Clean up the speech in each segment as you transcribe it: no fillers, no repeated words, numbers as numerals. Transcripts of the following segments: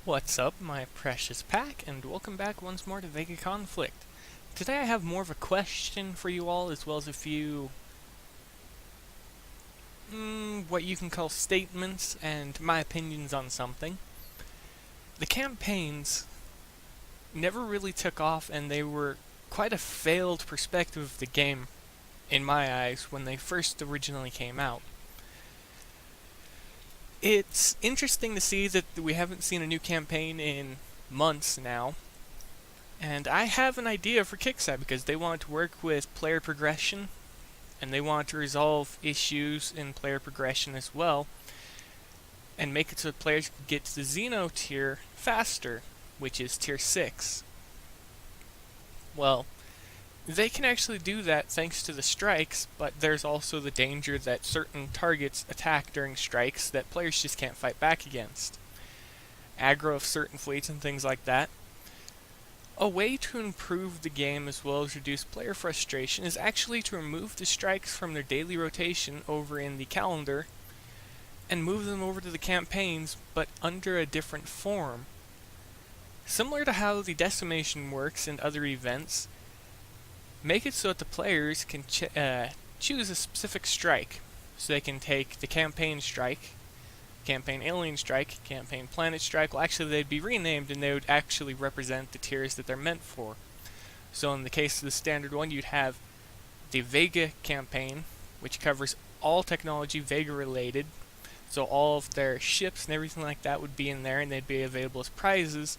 What's up, my precious pack, and welcome back once more to VEGA Conflict. Today I have more of a question for you all, as well as a few, what you can call statements and my opinions on something. The campaigns never really took off, and they were quite a failed perspective of the game, in my eyes, when they first originally came out. It's interesting to see that we haven't seen a new campaign in months now. And I have an idea for Kickside because they want to work with player progression and they want to resolve issues in player progression as well and make it so that players can get to the Xeno tier faster, which is tier 6. Well, they can actually do that thanks to the strikes, but there's also the danger that certain targets attack during strikes that players just can't fight back against. Aggro of certain fleets and things like that. A way to improve the game as well as reduce player frustration is actually to remove the strikes from their daily rotation over in the calendar and move them over to the campaigns, but under a different form. Similar to how the decimation works in other events, make it so that the players can choose a specific strike. So they can take the campaign strike, campaign alien strike, campaign planet strike. Well, actually they'd be renamed and they would actually represent the tiers that they're meant for. So in the case of the standard one, you'd have the VEGA campaign, which covers all technology VEGA related. So all of their ships and everything like that would be in there and they'd be available as prizes.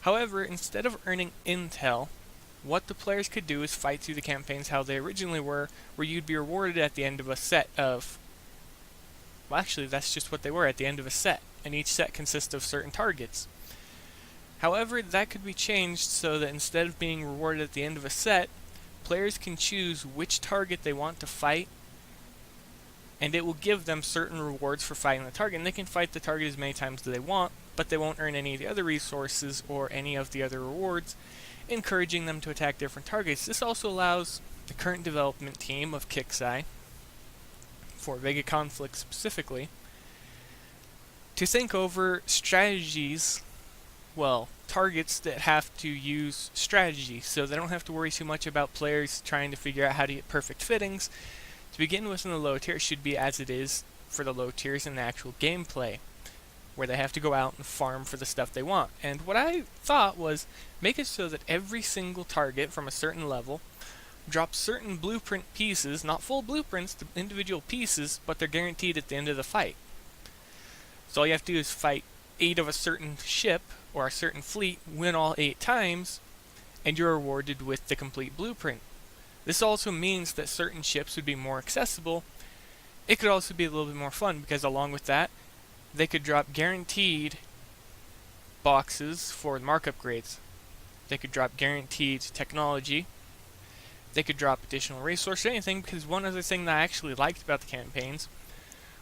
However, instead of earning intel, what the players could do is fight through the campaigns how they originally were, where you'd be rewarded at the end of a set of... Well, actually, that's just what they were, at the end of a set, and each set consists of certain targets. However, that could be changed so that instead of being rewarded at the end of a set, players can choose which target they want to fight, and it will give them certain rewards for fighting the target, and they can fight the target as many times as they want, but they won't earn any of the other resources or any of the other rewards, encouraging them to attack different targets. This also allows the current development team of Kickside, for VEGA Conflict specifically, to think over strategies, well, targets that have to use strategy, so they don't have to worry too much about players trying to figure out how to get perfect fittings. To begin with in the low tier, it should be as it is for the low tiers in the actual gameplay, where they have to go out and farm for the stuff they want. And what I thought was, make it so that every single target from a certain level drops certain blueprint pieces, not full blueprints, the individual pieces, but they're guaranteed at the end of the fight. So all you have to do is fight 8 of a certain ship, or a certain fleet, win all 8 times, and you're rewarded with the complete blueprint. This also means that certain ships would be more accessible. It could also be a little bit more fun, because along with that, they could drop guaranteed boxes for markup grades. They could drop guaranteed technology. They could drop additional resources, anything, because one other thing that I actually liked about the campaigns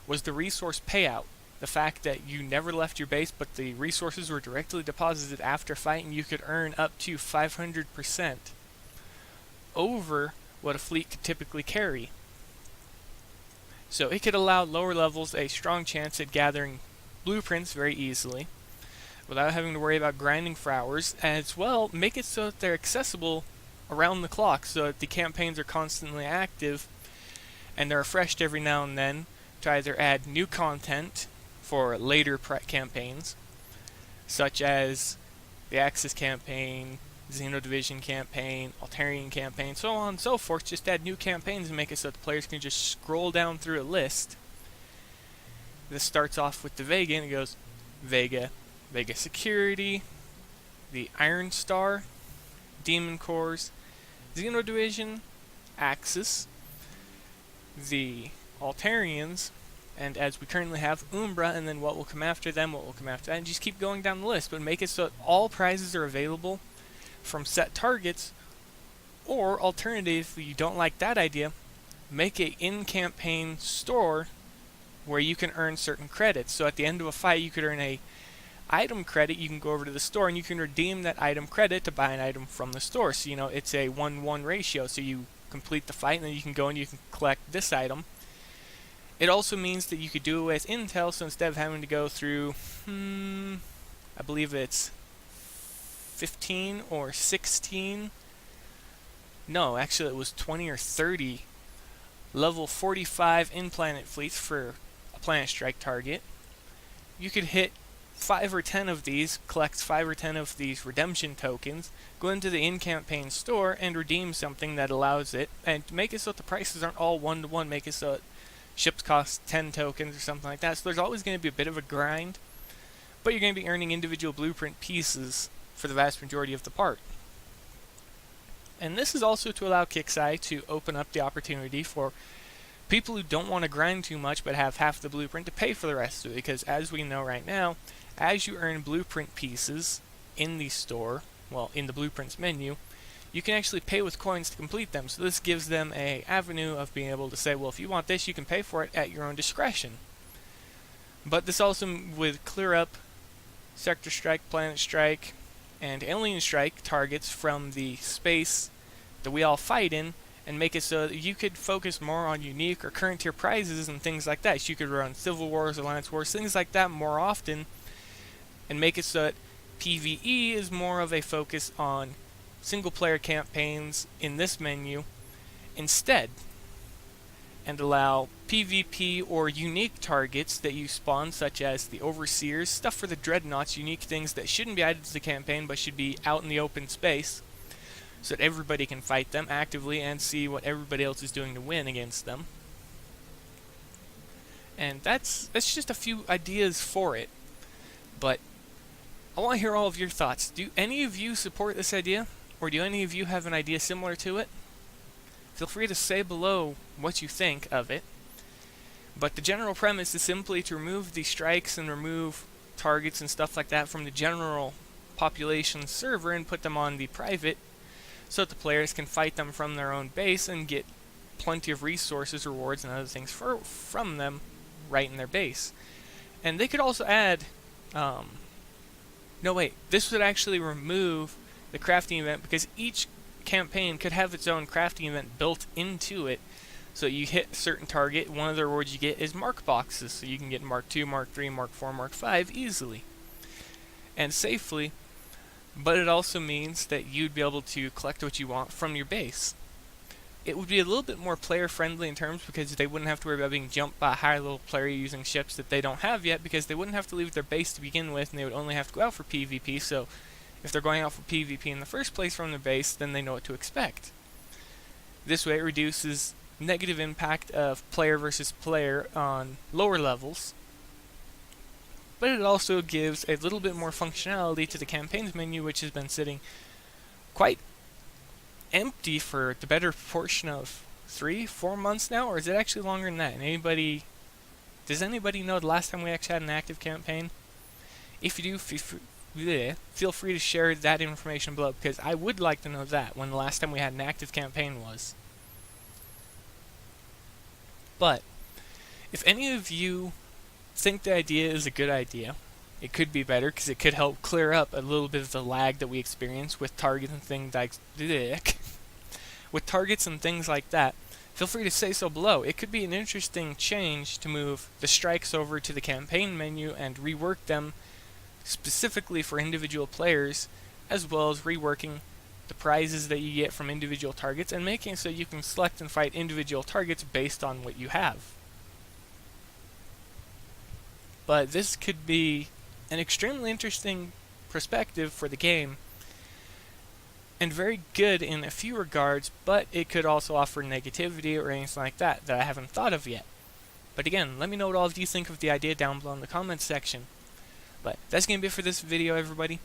was the resource payout. The fact that you never left your base, but the resources were directly deposited after fighting. You could earn up to 500% over what a fleet could typically carry. So it could allow lower levels a strong chance at gathering blueprints very easily, without having to worry about grinding for hours, as well make it so that they're accessible around the clock, so that the campaigns are constantly active and they're refreshed every now and then to either add new content for later campaigns, such as the Axis campaign, Xeno Division campaign, Altarian campaign, so on and so forth. Just add new campaigns and make it so that the players can just scroll down through a list. This starts off with the VEGA and it goes VEGA, VEGA Security, the Iron Star, Demon Corps, Xeno Division, Axis, the Altarians, and as we currently have Umbra, and then what will come after them, what will come after that, and just keep going down the list, but make it so that all prizes are available from set targets, or alternatively, if you don't like that idea, make a in-campaign store where you can earn certain credits. So at the end of a fight, you could earn a item credit. You can go over to the store and you can redeem that item credit to buy an item from the store. So it's a 1-1 ratio. So you complete the fight and then you can go and you can collect this item. It also means that you could do it with intel, so instead of having to go through I believe it's 15 or 16. No, actually it was 20 or 30 level 45 in-planet fleets for a planet strike target. You could hit 5 or 10 of these, collect 5 or 10 of these redemption tokens, go into the in-campaign store and redeem something that allows it, and make it so that the prices aren't all one-to-one, make it so that ships cost 10 tokens or something like that. So there's always going to be a bit of a grind, but you're going to be earning individual blueprint pieces for the vast majority of the part. And this is also to allow Kixeye to open up the opportunity for people who don't want to grind too much but have half the blueprint to pay for the rest of it, because as we know right now, as you earn blueprint pieces in the store, well, in the blueprints menu, you can actually pay with coins to complete them. So this gives them an avenue of being able to say, well, if you want this, you can pay for it at your own discretion. But this also would clear up Sector Strike, Planet Strike, and Alien Strike targets from the space that we all fight in, and make it so that you could focus more on unique or current tier prizes and things like that. So you could run Civil Wars, Alliance Wars, things like that more often, and make it so that PvE is more of a focus on single player campaigns in this menu instead, and allow PvP or unique targets that you spawn, such as the Overseers, stuff for the Dreadnoughts, unique things that shouldn't be added to the campaign but should be out in the open space, so that everybody can fight them actively and see what everybody else is doing to win against them. And that's just a few ideas for it, but I want to hear all of your thoughts. Do any of you support this idea, or do any of you have an idea similar to it? Feel free to say below what you think of it. But the general premise is simply to remove the strikes and remove targets and stuff like that from the general population server and put them on the private, so that the players can fight them from their own base and get plenty of resources, rewards, and other things from them right in their base. And they could also add... no wait, this would actually remove the crafting event, because each campaign could have its own crafting event built into it. So you hit a certain target, one of the rewards you get is mark boxes, so you can get Mark 2, Mark 3, Mark 4, Mark 5 easily and safely. But it also means that you'd be able to collect what you want from your base. It would be a little bit more player friendly in terms, because they wouldn't have to worry about being jumped by a high level player using ships that they don't have yet, because they wouldn't have to leave their base to begin with, and they would only have to go out for PvP. So if they're going out for PvP in the first place from their base, then they know what to expect. This way it reduces negative impact of player versus player on lower levels, but it also gives a little bit more functionality to the campaigns menu, which has been sitting quite empty for the better portion of 3-4 months now, or is it actually longer than that? And does anybody know the last time we actually had an active campaign? If you do, feel free to share that information below, because I would like to know that, when the last time we had an active campaign was. But if any of you think the idea is a good idea, it could be better, because it could help clear up a little bit of the lag that we experience with targets and things like that. Feel free to say so below. It could be an interesting change to move the strikes over to the campaign menu and rework them specifically for individual players, as well as reworking the prizes that you get from individual targets, and making it so you can select and fight individual targets based on what you have. But this could be an extremely interesting perspective for the game, and very good in a few regards, but it could also offer negativity or anything like that I haven't thought of yet. But again, let me know what all of you think of the idea down below in the comments section. But that's going to be it for this video, everybody.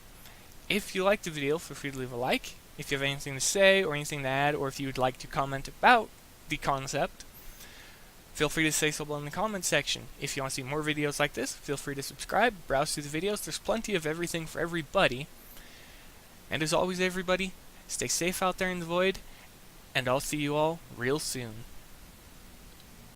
If you liked the video, feel free to leave a like. If you have anything to say or anything to add, or if you would like to comment about the concept, feel free to say so below in the comments section. If you want to see more videos like this, feel free to subscribe, browse through the videos. There's plenty of everything for everybody. And as always, everybody, stay safe out there in the void, and I'll see you all real soon.